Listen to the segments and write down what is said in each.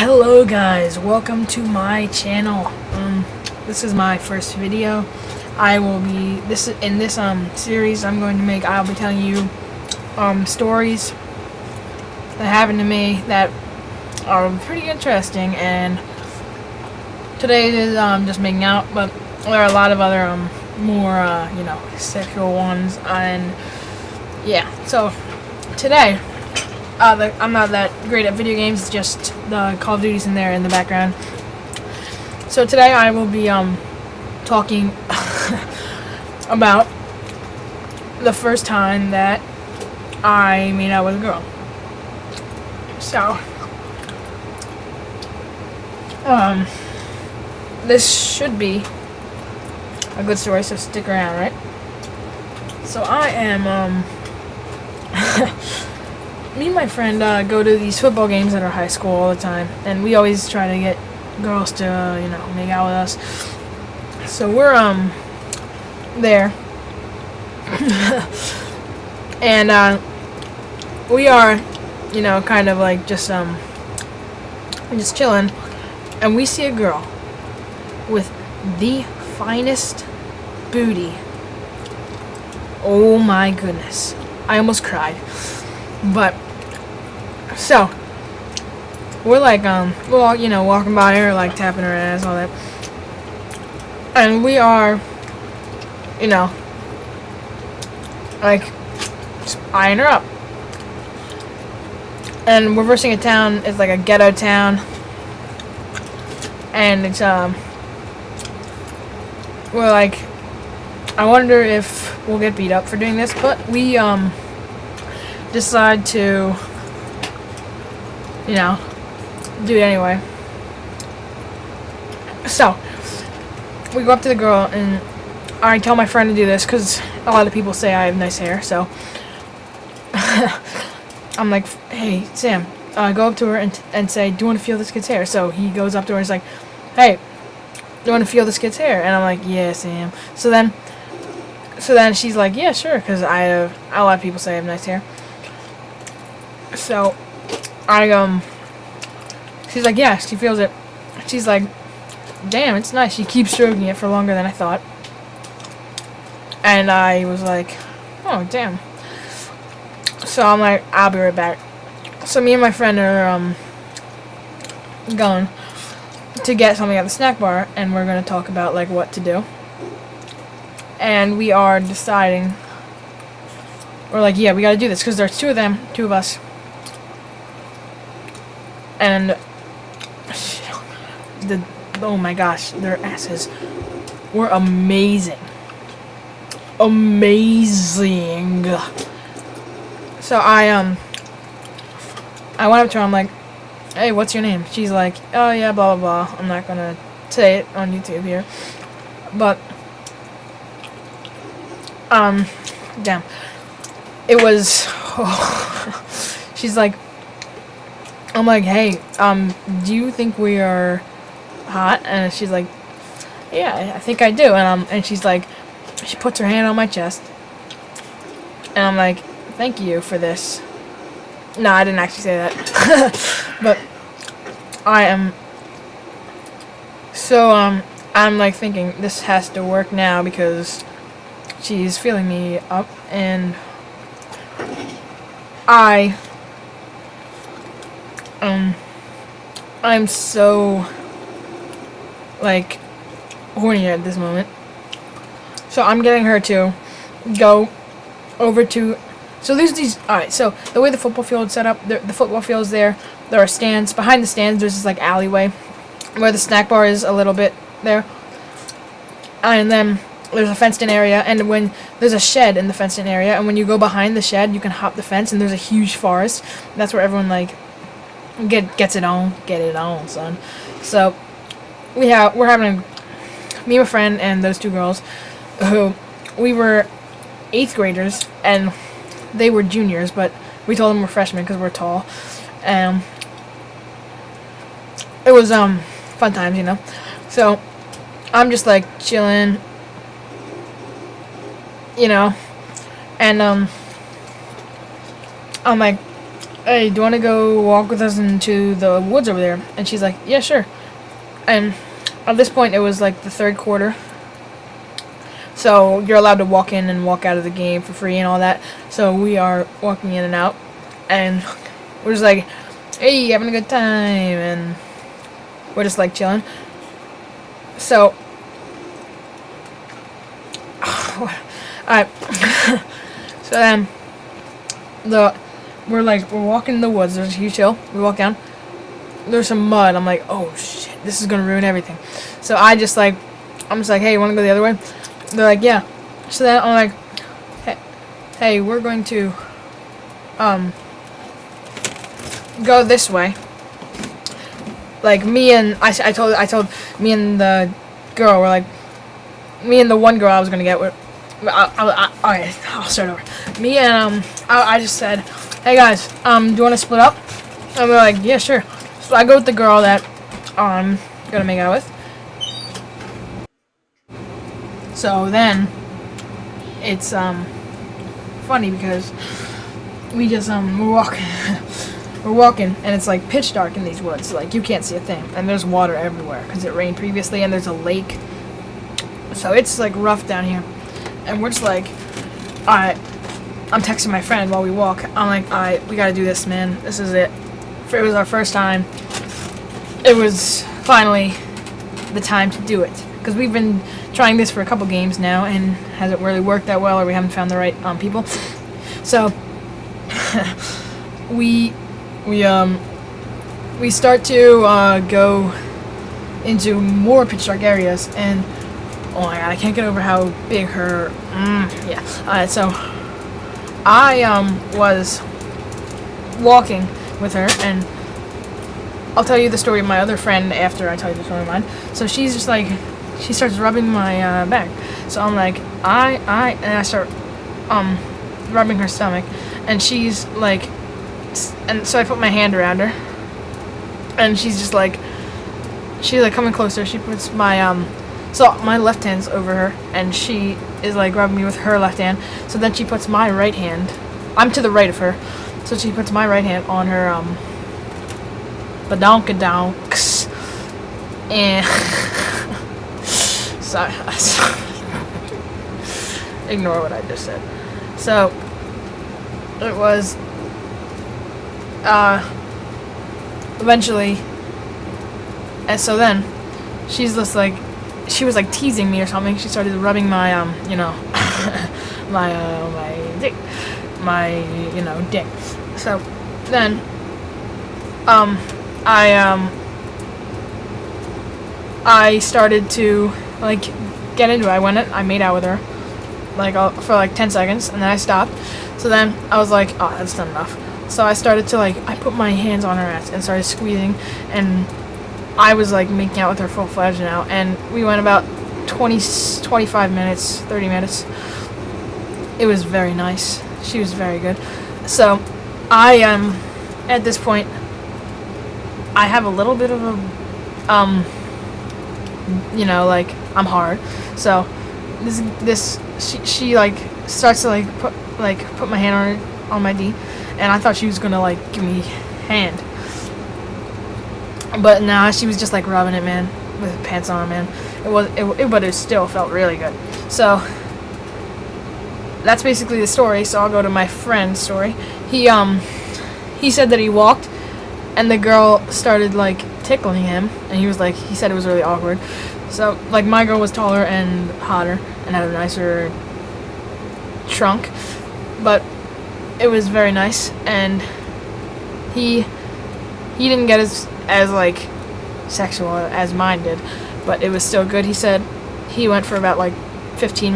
Hello guys, welcome to my channel. This is my first video. I will be in this series I'll be telling you stories that happened to me that are pretty interesting, and today is just making out, but there are a lot of other more sexual ones, and yeah. So today I'm not that great at video games, it's just the Call of Duty's in there in the background. So today I will be talking about the first time that I made out with a girl. So this should be a good story, so stick around, right? So I am me and my friend go to these football games at our high school all the time, and we always try to get girls to make out with us. So we're there and we are kind of like just chilling, and we see a girl with the finest booty. Oh my goodness, I almost cried. But so we're like we're all walking by her, like tapping her ass, all that, and we are like just eyeing her up. And we're versing a town. It's like a ghetto town, and it's we're like, I wonder if we'll get beat up for doing this, but we decide to do it anyway. So we go up to the girl, and I tell my friend to do this because a lot of people say I have nice hair. So I'm like, hey Sam, go up to her and say, do you want to feel this kid's hair? So he goes up to her and is like, hey, do you want to feel this kid's hair? And I'm like, yeah, Sam. So then she's like, yeah, sure, because a lot of people say I have nice hair. So she's like, yeah, she feels it. She's like, damn, it's nice. She keeps stroking it for longer than I thought. And I was like, oh, damn. So I'm like, I'll be right back. So me and my friend are going to get something at the snack bar, and we're going to talk about like what to do. And we are deciding, we're like, yeah, we got to do this because there's two of us. And oh my gosh, their asses were amazing. Amazing. So I went up to her, I'm like, hey, what's your name? She's like, oh yeah, blah blah blah. I'm not gonna say it on YouTube here. But damn. It was she's like, I'm like, hey, do you think we are hot? And she's like, yeah, I think I do. And she's like, she puts her hand on my chest, and I'm like, thank you for this. No, I didn't actually say that. But I am so I'm like thinking this has to work now because she's feeling me up, and I'm so like horny at this moment. So I'm getting her to go over to, so there's these, alright, so the way the football field is set up, the football field's there are stands. Behind the stands there's this like alleyway where the snack bar is a little bit there, and then there's a fenced in area, and when there's a shed in the fenced in area, and when you go behind the shed you can hop the fence, and there's a huge forest. That's where everyone like get it on, son. So we're having me and my friend and those two girls who we were 8th graders and they were juniors, but we told them we're freshmen because we're tall. It was fun times, So I'm just like chilling, and I'm like, hey, do you want to go walk with us into the woods over there? And she's like, yeah, sure. And at this point, it was like the third quarter. So you're allowed to walk in and walk out of the game for free and all that. So we are walking in and out. And we're just like, hey, having a good time. And we're just like chilling. So, alright. So then, we're walking in the woods. There's a huge hill. We walk down. There's some mud. I'm like, oh shit, this is gonna ruin everything. So I'm just like, hey, you wanna go the other way? They're like, yeah. So then I'm like, hey, we're going to go this way. Like I told me and the girl, we're like, me and the one girl I was gonna get with. Okay, I'll start over. Me and I just said, hey guys, do you want to split up? And we're like, yeah, sure. So I go with the girl that I'm gonna make out with. So then it's funny because we just we're walking and it's like pitch dark in these woods. Like you can't see a thing, and there's water everywhere because it rained previously, and there's a lake. So it's like rough down here. And we're just like, alright, I'm texting my friend while we walk. I'm like, alright, we gotta do this, man. This is it. It was our first time. It was finally the time to do it. Because we've been trying this for a couple games now and hasn't really worked that well, or we haven't found the right people. So, we start to go into more pitch dark areas, and oh my god, I can't get over how big her, yeah. Alright, so I was walking with her, and I'll tell you the story of my other friend after I tell you the story of mine. So she's just like, she starts rubbing my back. So I'm like, and I start rubbing her stomach, and she's like, and so I put my hand around her, and she's like coming closer. She puts my so my left hand's over her, and she is like rubbing me with her left hand. So then she puts my right hand, I'm to the right of her, so she puts my right hand on her badonkadonks, and sorry, ignore what I just said. So it was eventually, and so then she's just like, she was like teasing me or something. She started rubbing my you know my dick, dick. So then I started to like get into it. I made out with her like for like 10 seconds, and then I stopped. So then I was like, oh, that's not enough. So I started to like, I put my hands on her ass and started squeezing, and I was like making out with her full-fledged now, and we went about 25 minutes, 30 minutes. It was very nice. She was very good. So I at this point I have a little bit of a like I'm hard. So she like starts to like put my hand on my D, and I thought she was gonna like give me hand. But nah, she was just like rubbing it, man, with pants on, man. But it still felt really good. So that's basically the story. So I'll go to my friend's story. He said that he walked, and the girl started like tickling him, and he said it was really awkward. So like my girl was taller and hotter and had a nicer trunk, but it was very nice, and he didn't get as like sexual as mine did, but it was still good. He said he went for about like 10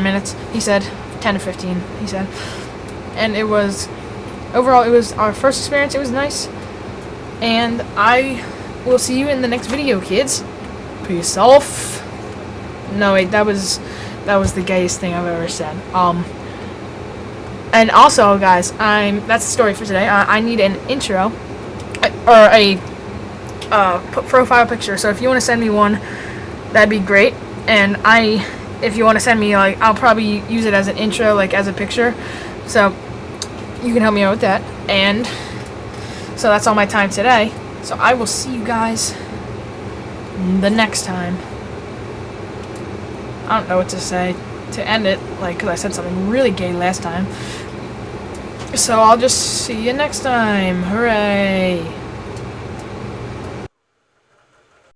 minutes. He said 10 to 15, he said. And it was, overall, it was our first experience. It was nice. And I will see you in the next video, kids. Peace off. No, wait, that was the gayest thing I've ever said. And also, guys, that's the story for today. I need an intro, or a profile picture. So if you want to send me one, that'd be great. And if you want to send me, like, I'll probably use it as an intro, like as a picture. So you can help me out with that. And So that's all my time today. So I will see you guys the next time. I don't know what to say to end it, like, because I said something really gay last time. So I'll just see you next time. Hooray!